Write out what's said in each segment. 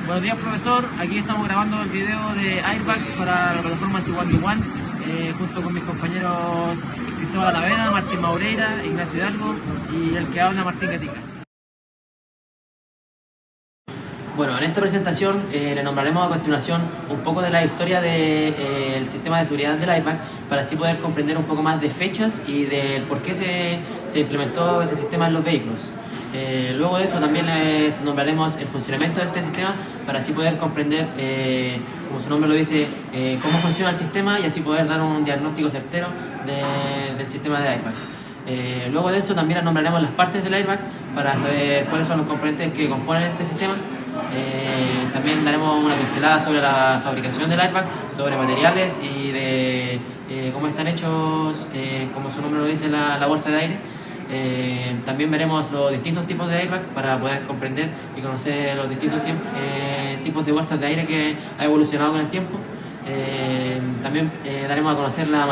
Buenos días, profesor. Aquí estamos grabando el video de Airbag para la plataforma C1V1 junto con mis compañeros Cristóbal Aravena, Martín Maureira, Ignacio Hidalgo y el que habla, Martín Gatica. Bueno, en esta presentación le nombraremos a continuación un poco de la historia del sistema de seguridad del Airbag para así poder comprender un poco más de fechas y del por qué se implementó este sistema en los vehículos. Luego de eso también les nombraremos el funcionamiento de este sistema para así poder comprender, como su nombre lo dice, cómo funciona el sistema y así poder dar un diagnóstico certero del sistema de Airbag. Luego de eso también les nombraremos las partes del Airbag para saber cuáles son los componentes que componen este sistema. También daremos una pincelada sobre la fabricación del Airbag, sobre materiales y de cómo están hechos, como su nombre lo dice, la bolsa de aire. También veremos los distintos tipos de airbag para poder comprender y conocer los distintos tipos de bolsas de aire que ha evolucionado con el tiempo. También daremos a conocer la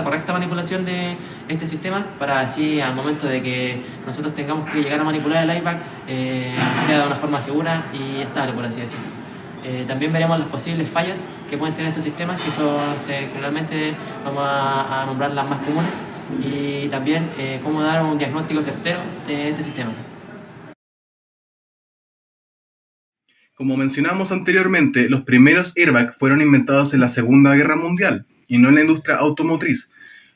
correcta manipulación de este sistema para así al momento de que nosotros tengamos que llegar a manipular el airbag sea de una forma segura y estable, por así decirlo. También veremos las posibles fallas que pueden tener estos sistemas, que generalmente vamos a nombrar las más comunes, y también cómo dar un diagnóstico certero de este sistema. Como mencionamos anteriormente, los primeros airbags fueron inventados en la Segunda Guerra Mundial y no en la industria automotriz,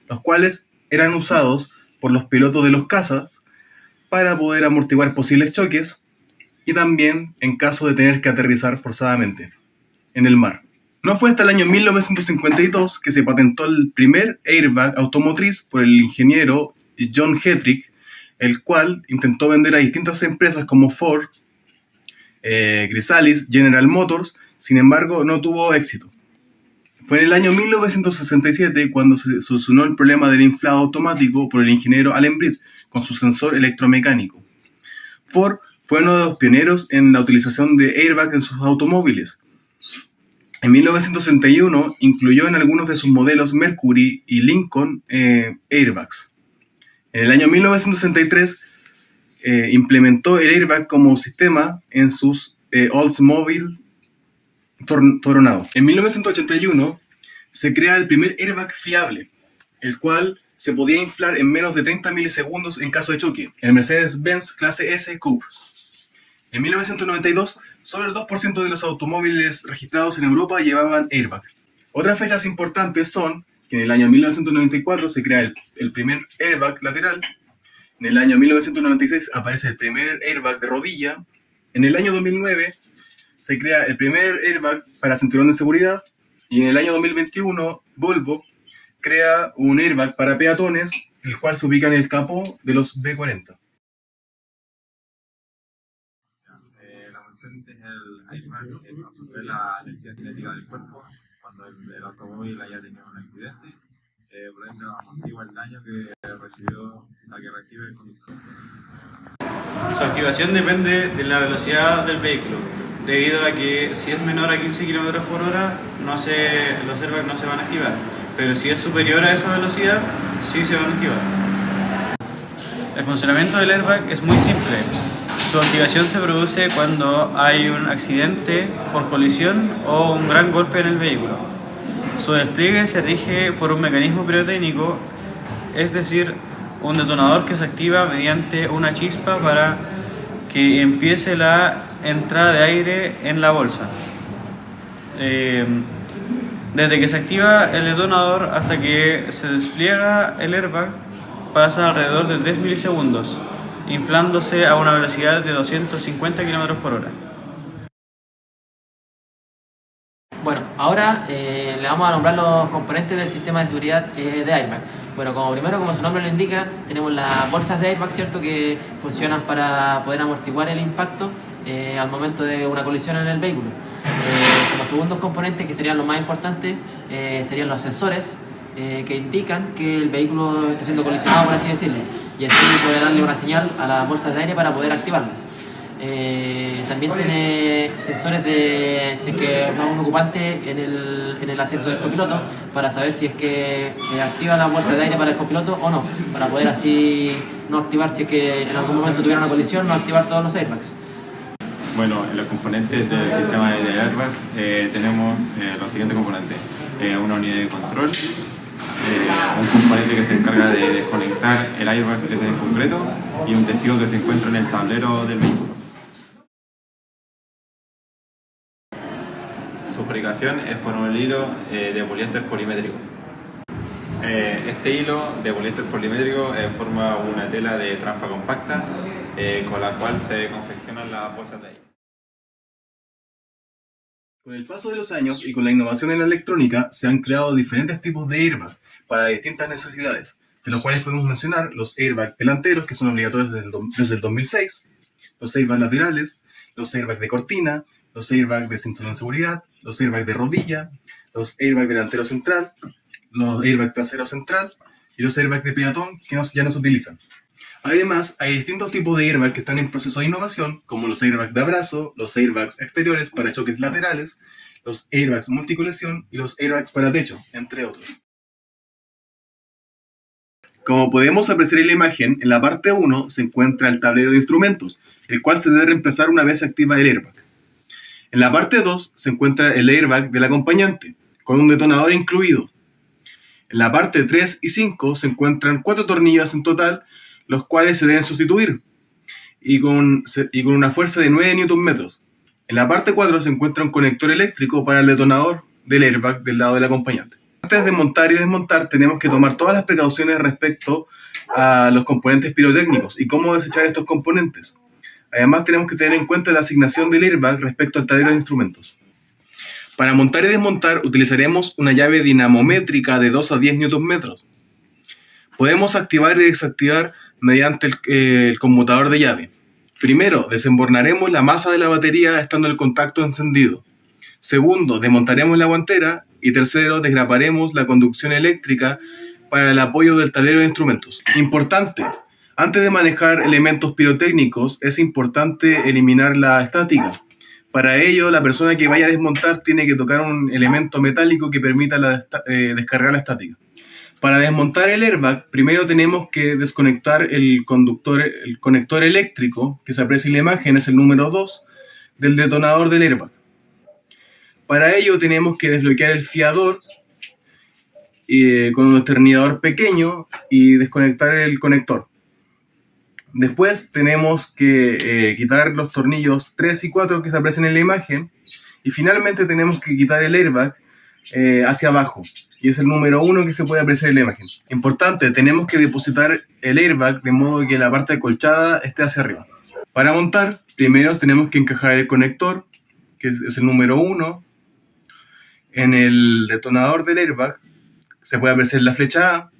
los cuales eran usados por los pilotos de los cazas para poder amortiguar posibles choques y también en caso de tener que aterrizar forzadamente en el mar. No fue hasta el año 1952 que se patentó el primer airbag automotriz por el ingeniero John Hetrick, el cual intentó vender a distintas empresas como Ford, Chrysalis, General Motors, sin embargo no tuvo éxito. Fue en el año 1967 cuando se solucionó el problema del inflado automático por el ingeniero Allen Britt con su sensor electromecánico. Ford fue uno de los pioneros en la utilización de airbags en sus automóviles. En 1961 incluyó en algunos de sus modelos Mercury y Lincoln airbags. En el año 1963 implementó el airbag como sistema en sus Oldsmobile Tornado. En 1981 se crea el primer airbag fiable, el cual se podía inflar en menos de 30 milisegundos en caso de choque, el Mercedes-Benz clase S Coupe. En 1992, solo el 2% de los automóviles registrados en Europa llevaban airbag. Otras fechas importantes son que en el año 1994 se crea el primer airbag lateral, en el año 1996 aparece el primer airbag de rodilla, en el año 2009 se crea el primer airbag para cinturón de seguridad y en el año 2021 Volvo crea un airbag para peatones, el cual se ubica en el capó de los B40. Es el airbag que absorbe la energía cinética del cuerpo cuando el automóvil haya tenido un accidente, por ende amortigua el daño que recibe el conductor. Su activación depende de la velocidad del vehículo, debido a que si es menor a 15 km por hora los airbags no se van a activar, pero si es superior a esa velocidad sí se van a activar. El funcionamiento del airbag es muy simple. Su activación se produce cuando hay un accidente por colisión o un gran golpe en el vehículo. Su despliegue se rige por un mecanismo pirotécnico, es decir, un detonador que se activa mediante una chispa para que empiece la entrada de aire en la bolsa. Desde que se activa el detonador hasta que se despliega el airbag pasa alrededor de 3 milisegundos, inflándose a una velocidad de 250 km por hora. Bueno, ahora le vamos a nombrar los componentes del sistema de seguridad de airbag. Bueno, como su nombre lo indica, tenemos las bolsas de airbag, ¿cierto?, que funcionan para poder amortiguar el impacto al momento de una colisión en el vehículo. Como segundos componentes, que serían los más importantes, serían los sensores, que indican que el vehículo está siendo colisionado, por así decirlo, y así poder darle una señal a las bolsas de aire para poder activarlas. También tiene sensores si es que va un ocupante en el asiento del copiloto, para saber si es que activa la bolsa de aire para el copiloto o no, para poder así no activar, si es que en algún momento tuviera una colisión, no activar todos los airbags. Bueno, en los componentes del sistema de airbag tenemos los siguientes componentes. Una unidad de control, un componente que se encarga de desconectar el airbag ese en concreto y un testigo que se encuentra en el tablero del vehículo. Su fabricación es por un hilo de poliéster polimétrico. Este hilo de poliéster polimétrico forma una tela de trampa compacta con la cual se confeccionan las bolsas de aire. Con el paso de los años y con la innovación en la electrónica, se han creado diferentes tipos de airbag para distintas necesidades, de los cuales podemos mencionar los airbags delanteros, que son obligatorios desde el 2006, los airbags laterales, los airbags de cortina, los airbags de cinturón de seguridad, los airbags de rodilla, los airbags delantero central, los airbags trasero central y los airbags de peatón que ya no se utilizan. Además, hay distintos tipos de airbags que están en proceso de innovación, como los airbags de abrazo, los airbags exteriores para choques laterales, los airbags multicolisión y los airbags para techo, entre otros. Como podemos apreciar en la imagen, en la parte 1 se encuentra el tablero de instrumentos, el cual se debe reemplazar una vez se activa el airbag. En la parte 2 se encuentra el airbag del acompañante, con un detonador incluido. En la parte 3 y 5 se encuentran 4 tornillos en total, los cuales se deben sustituir, y con una fuerza de 9 Nm. En la parte 4 se encuentra un conector eléctrico para el detonador del airbag del lado del acompañante. Antes de montar y desmontar tenemos que tomar todas las precauciones respecto a los componentes pirotécnicos y cómo desechar estos componentes. Además tenemos que tener en cuenta la asignación del airbag respecto al tablero de instrumentos. Para montar y desmontar utilizaremos una llave dinamométrica de 2 a 10 Nm. Podemos activar y desactivar mediante el conmutador de llave. Primero, desembornaremos la masa de la batería estando el contacto encendido. Segundo, desmontaremos la guantera. Y tercero, desgraparemos la conducción eléctrica para el apoyo del tablero de instrumentos. Importante, antes de manejar elementos pirotécnicos es importante eliminar la estática. Para ello, la persona que vaya a desmontar tiene que tocar un elemento metálico que permita descargar la estática. Para desmontar el airbag, primero tenemos que desconectar el conector eléctrico, que se aprecia en la imagen, es el número 2, del detonador del airbag. Para ello tenemos que desbloquear el fiador con un destornillador pequeño y desconectar el conector. Después tenemos que quitar los tornillos 3 y 4 que se aprecian en la imagen. Y finalmente tenemos que quitar el airbag hacia abajo. Y es el número 1 que se puede apreciar en la imagen. Importante, tenemos que depositar el airbag de modo que la parte acolchada esté hacia arriba. Para montar, primero tenemos que encajar el conector, que es el número 1, en el detonador del airbag. Se puede apreciar la flecha A.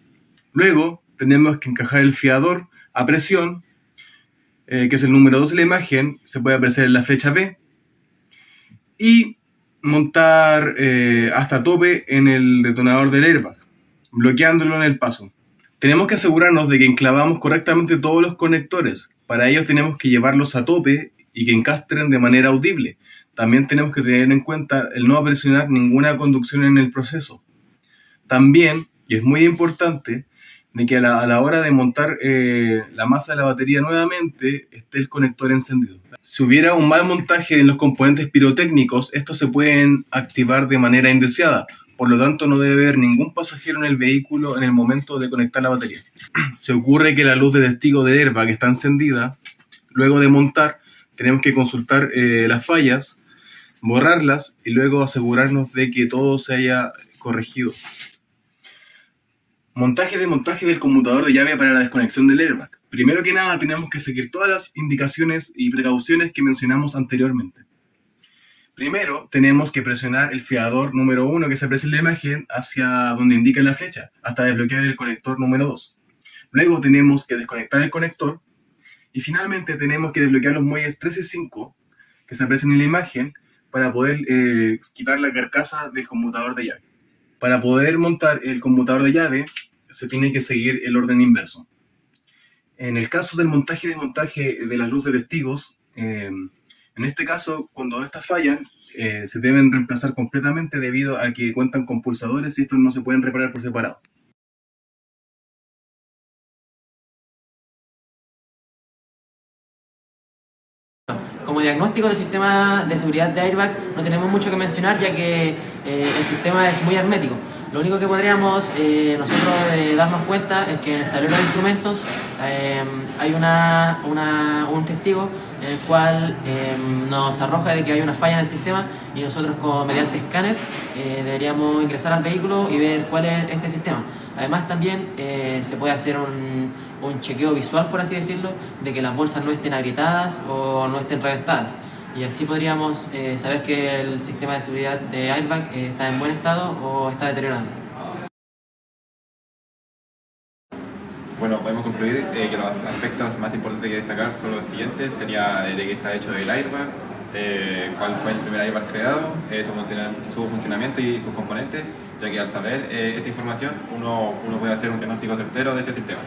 Luego tenemos que encajar el fiador a presión, que es el número 2 de la imagen, se puede apreciar en la flecha B. Y montar hasta tope en el detonador del airbag, bloqueándolo en el paso. Tenemos que asegurarnos de que enclavamos correctamente todos los conectores. Para ello tenemos que llevarlos a tope y que encastren de manera audible. También tenemos que tener en cuenta el no presionar ninguna conducción en el proceso. También, y es muy importante, de que a la hora de montar la masa de la batería nuevamente esté el conector encendido. Si hubiera un mal montaje en los componentes pirotécnicos, estos se pueden activar de manera indeseada. Por lo tanto, no debe haber ningún pasajero en el vehículo en el momento de conectar la batería. Si ocurre que la luz de testigo de airbag está encendida, luego de montar, tenemos que consultar las fallas, borrarlas y luego asegurarnos de que todo se haya corregido. Montaje y desmontaje del conmutador de llave para la desconexión del airbag. Primero que nada tenemos que seguir todas las indicaciones y precauciones que mencionamos anteriormente. Primero tenemos que presionar el fiador número 1 que se aprecia en la imagen hacia donde indica la flecha, hasta desbloquear el conector número 2. Luego tenemos que desconectar el conector y finalmente tenemos que desbloquear los muelles 3 y 5 que se aprecian en la imagen para poder quitar la carcasa del conmutador de llave. Para poder montar el conmutador de llave se tiene que seguir el orden inverso. En el caso del montaje y desmontaje de las luces de testigos, en este caso, cuando estas fallan, se deben reemplazar completamente debido a que cuentan con pulsadores y estos no se pueden reparar por separado. Como como diagnóstico del sistema de seguridad de airbag no tenemos mucho que mencionar, ya que el sistema es muy hermético. Lo único que podríamos nosotros darnos cuenta es que en el tablero de instrumentos hay un testigo en el cual nos arroja de que hay una falla en el sistema, y nosotros mediante escáner deberíamos ingresar al vehículo y ver cuál es este sistema. Además también se puede hacer un chequeo visual, por así decirlo, de que las bolsas no estén agrietadas o no estén reventadas. Y así podríamos saber que el sistema de seguridad de airbag está en buen estado o está deteriorado. Bueno, podemos concluir que los aspectos más importantes que destacar son los siguientes. Sería de qué está hecho el airbag, cuál fue el primer airbag creado, su funcionamiento y sus componentes, ya que al saber esta información uno puede hacer un diagnóstico certero de este sistema.